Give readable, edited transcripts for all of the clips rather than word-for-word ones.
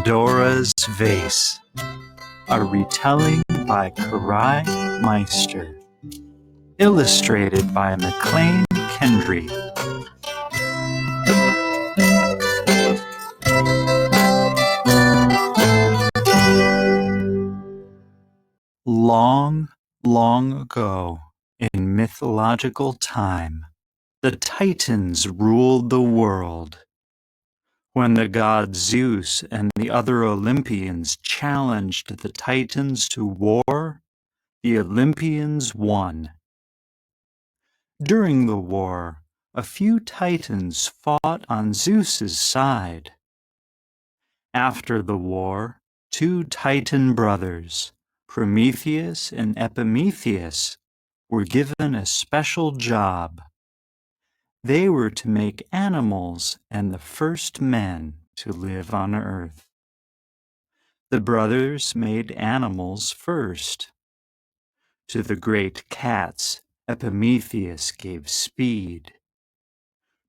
Pandora's Vase, a retelling by Karai Meister, illustrated by McLean Kendry. Long, long ago, in mythological time, the Titans ruled the world. When the god Zeus and the other Olympians challenged the Titans to war, the Olympians won. During the war, a few Titans fought on Zeus's side. After the war, two Titan brothers, Prometheus and Epimetheus, were given a special job. They were to make animals and the first men to live on earth. The brothers made animals first. To the great cats, Epimetheus gave speed.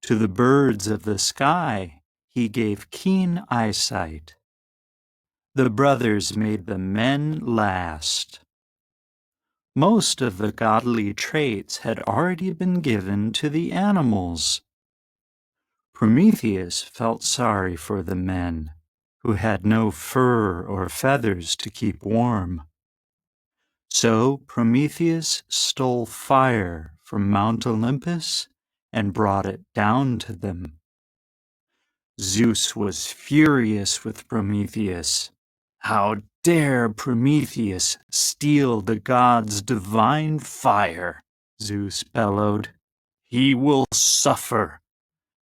To the birds of the sky, he gave keen eyesight. The brothers made the men last. Most of the godly traits had already been given to the animals. Prometheus felt sorry for the men, who had no fur or feathers to keep warm. So Prometheus stole fire from Mount Olympus and brought it down to them. Zeus was furious with Prometheus. How dare Prometheus steal the gods' divine fire? Zeus bellowed. He will suffer,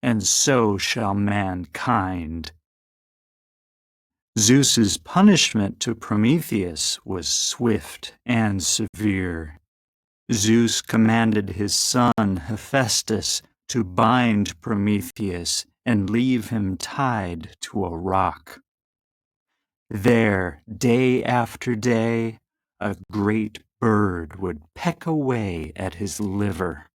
and so shall mankind. Zeus's punishment to Prometheus was swift and severe. Zeus commanded his son Hephaestus to bind Prometheus and leave him tied to a rock. There, day after day, a great bird would peck away at his liver.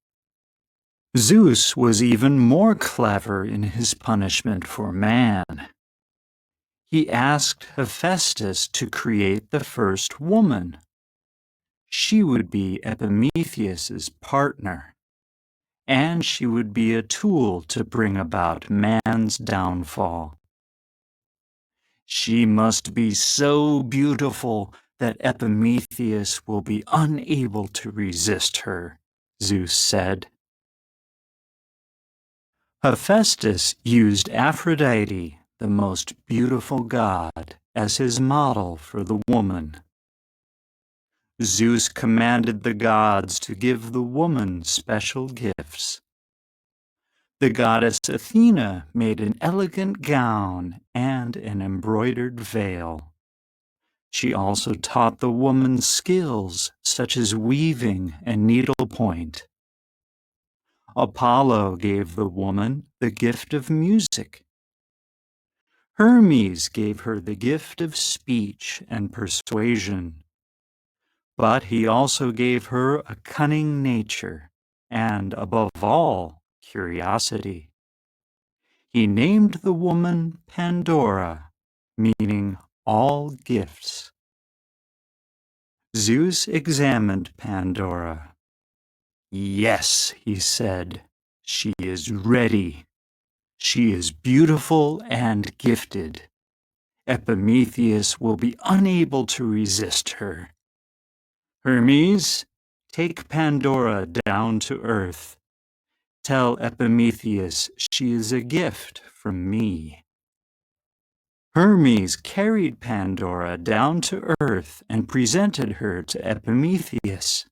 Zeus was even more clever in his punishment for man. He asked Hephaestus to create the first woman. She would be Epimetheus's partner, and she would be a tool to bring about man's downfall. She must be so beautiful that Epimetheus will be unable to resist her, Zeus said. Hephaestus used Aphrodite, the most beautiful god, as his model for the woman. Zeus commanded the gods to give the woman special gifts. The goddess Athena made an elegant gown and an embroidered veil. She also taught the woman skills such as weaving and needlepoint. Apollo gave the woman the gift of music. Hermes gave her the gift of speech and persuasion. But he also gave her a cunning nature and, above all, curiosity. He named the woman Pandora, meaning all gifts. Zeus examined Pandora. Yes, he said, she is ready. She is beautiful and gifted. Epimetheus will be unable to resist her. Hermes, take Pandora down to earth. Tell Epimetheus she is a gift from me. Hermes carried Pandora down to earth and presented her to Epimetheus.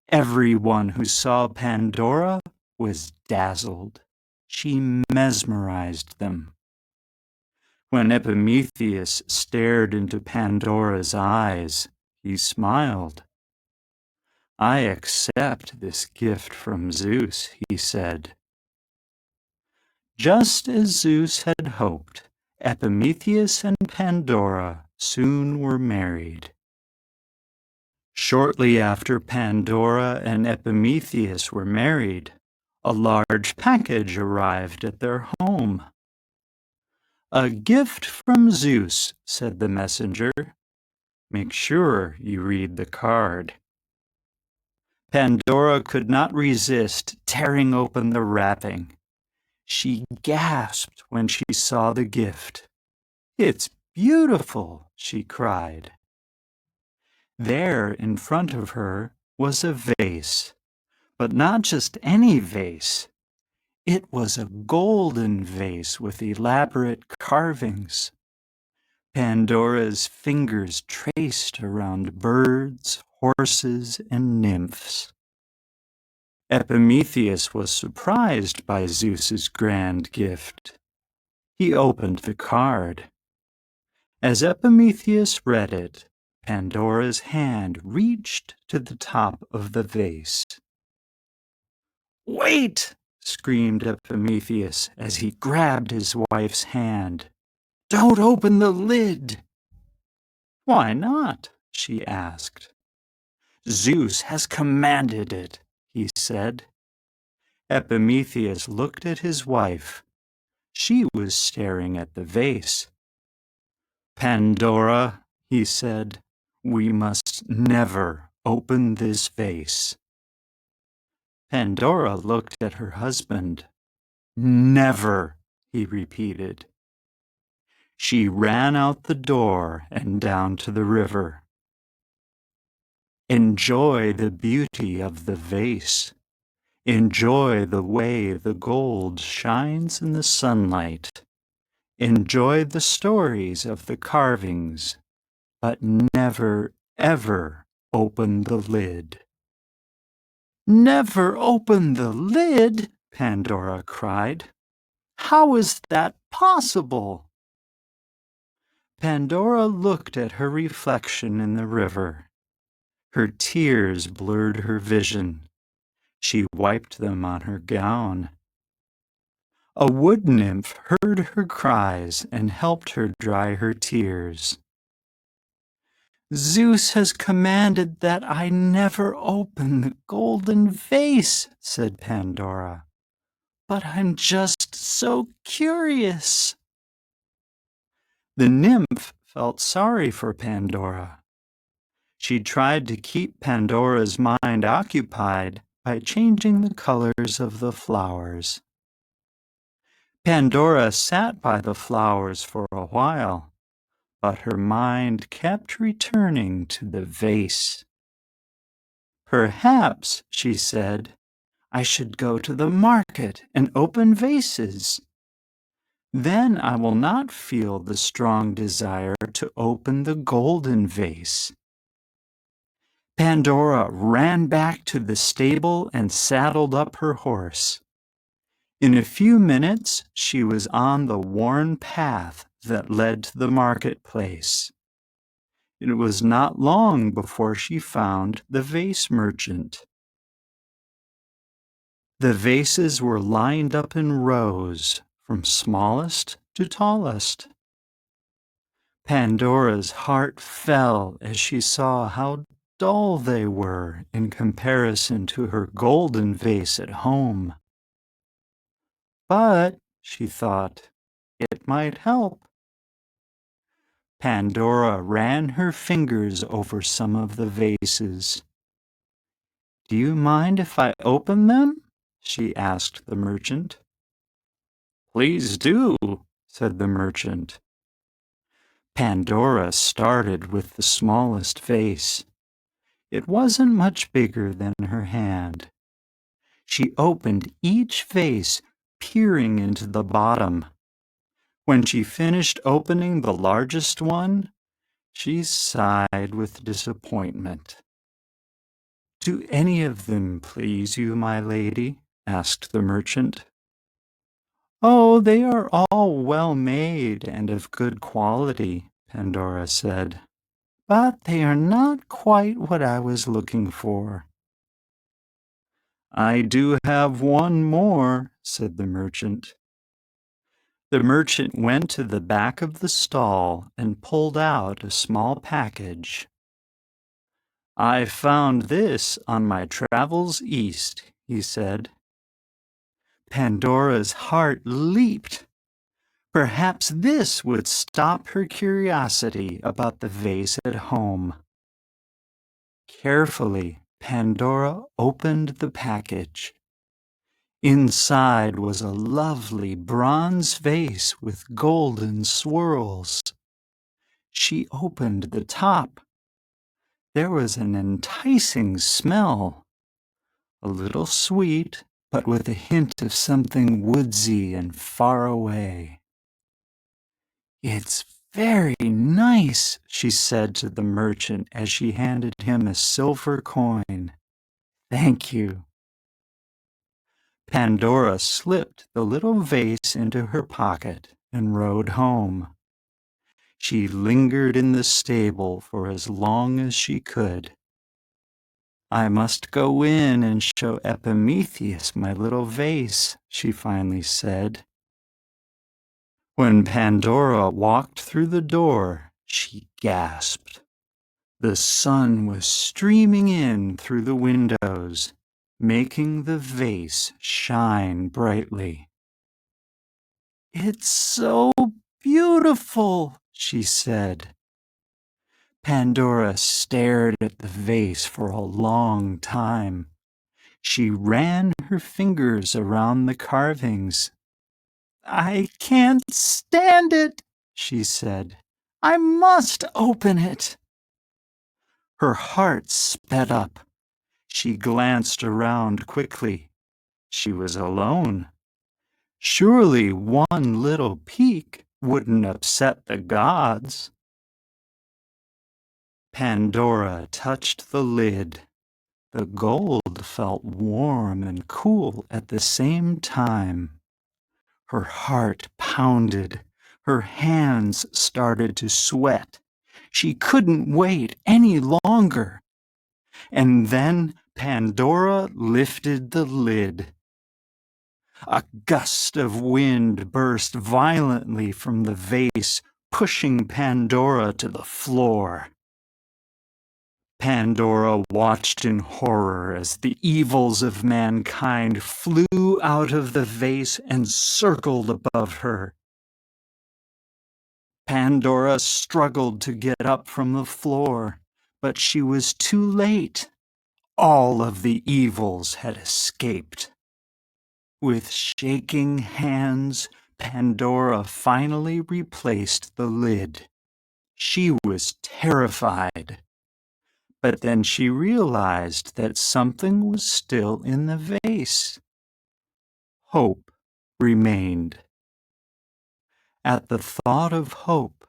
Everyone who saw Pandora was dazzled. She mesmerized them. When Epimetheus stared into Pandora's eyes, he smiled. I accept this gift from Zeus, he said. Just as Zeus had hoped, Epimetheus and Pandora soon were married. Shortly after Pandora and Epimetheus were married, a large package arrived at their home. "A gift from Zeus," said the messenger. "Make sure you read the card." Pandora could not resist tearing open the wrapping. She gasped when she saw the gift. "It's beautiful," she cried. There in front of her was a vase, but not just any vase. It was a golden vase with elaborate carvings. Pandora's fingers traced around birds, horses, and nymphs. Epimetheus was surprised by Zeus's grand gift. He opened the card. As Epimetheus read it, Pandora's hand reached to the top of the vase. "Wait!" screamed Epimetheus as he grabbed his wife's hand. "Don't open the lid!" "Why not?" she asked. "Zeus has commanded it," he said. Epimetheus looked at his wife. She was staring at the vase. "Pandora," he said, "we must never open this vase." Pandora looked at her husband. "Never," he repeated. She ran out the door and down to the river. Enjoy the beauty of the vase. Enjoy the way the gold shines in the sunlight. Enjoy the stories of the carvings, but never, ever open the lid. "Never open the lid?" Pandora cried. "How is that possible?" Pandora looked at her reflection in the river. Her tears blurred her vision. She wiped them on her gown. A wood nymph heard her cries and helped her dry her tears. "Zeus has commanded that I never open the golden vase," said Pandora. "But I'm just so curious." The nymph felt sorry for Pandora. She tried to keep Pandora's mind occupied by changing the colors of the flowers. Pandora sat by the flowers for a while, but her mind kept returning to the vase. "Perhaps," she said, "I should go to the market and open vases. Then I will not feel the strong desire to open the golden vase." Pandora ran back to the stable and saddled up her horse. In a few minutes, she was on the worn path that led to the marketplace. It was not long before she found the vase merchant. The vases were lined up in rows, from smallest to tallest. Pandora's heart fell as she saw how dull they were in comparison to her golden vase at home. But, she thought, it might help. Pandora ran her fingers over some of the vases. "Do you mind if I open them?" she asked the merchant. "Please do," said the merchant. Pandora started with the smallest vase. It wasn't much bigger than her hand. She opened each vase, peering into the bottom. When she finished opening the largest one, she sighed with disappointment. "Do any of them please you, my lady?" asked the merchant. "Oh, they are all well made and of good quality," Pandora said. "But they are not quite what I was looking for." "I do have one more," said the merchant. The merchant went to the back of the stall and pulled out a small package. "I found this on my travels east," he said. Pandora's heart leaped. Perhaps this would stop her curiosity about the vase at home. Carefully, Pandora opened the package. Inside was a lovely bronze vase with golden swirls. She opened the top. There was an enticing smell, a little sweet, but with a hint of something woodsy and far away. "It's very nice," she said to the merchant as she handed him a silver coin. "Thank you." Pandora slipped the little vase into her pocket and rode home. She lingered in the stable for as long as she could. "I must go in and show Epimetheus my little vase," she finally said. When Pandora walked through the door, she gasped. The sun was streaming in through the windows, making the vase shine brightly. "It's so beautiful," she said. Pandora stared at the vase for a long time. She ran her fingers around the carvings. "I can't stand it," she said. "I must open it." Her heart sped up. She glanced around quickly. She was alone. Surely one little peek wouldn't upset the gods. Pandora touched the lid. The gold felt warm and cool at the same time. Her heart pounded. Her hands started to sweat. She couldn't wait any longer. And then Pandora lifted the lid. A gust of wind burst violently from the vase, pushing Pandora to the floor. Pandora watched in horror as the evils of mankind flew out of the vase and circled above her. Pandora struggled to get up from the floor, but she was too late. All of the evils had escaped. With shaking hands, Pandora finally replaced the lid. She was terrified. But then she realized that something was still in the vase. Hope remained. At the thought of hope,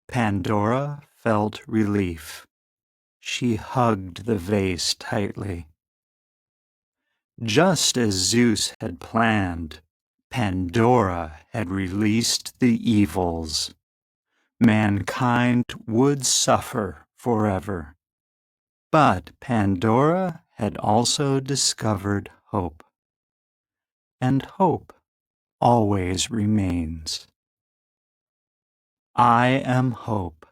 Pandora felt relief. She hugged the vase tightly. Just as Zeus had planned, Pandora had released the evils. Mankind would suffer forever. But Pandora had also discovered hope. And hope always remains. I am hope.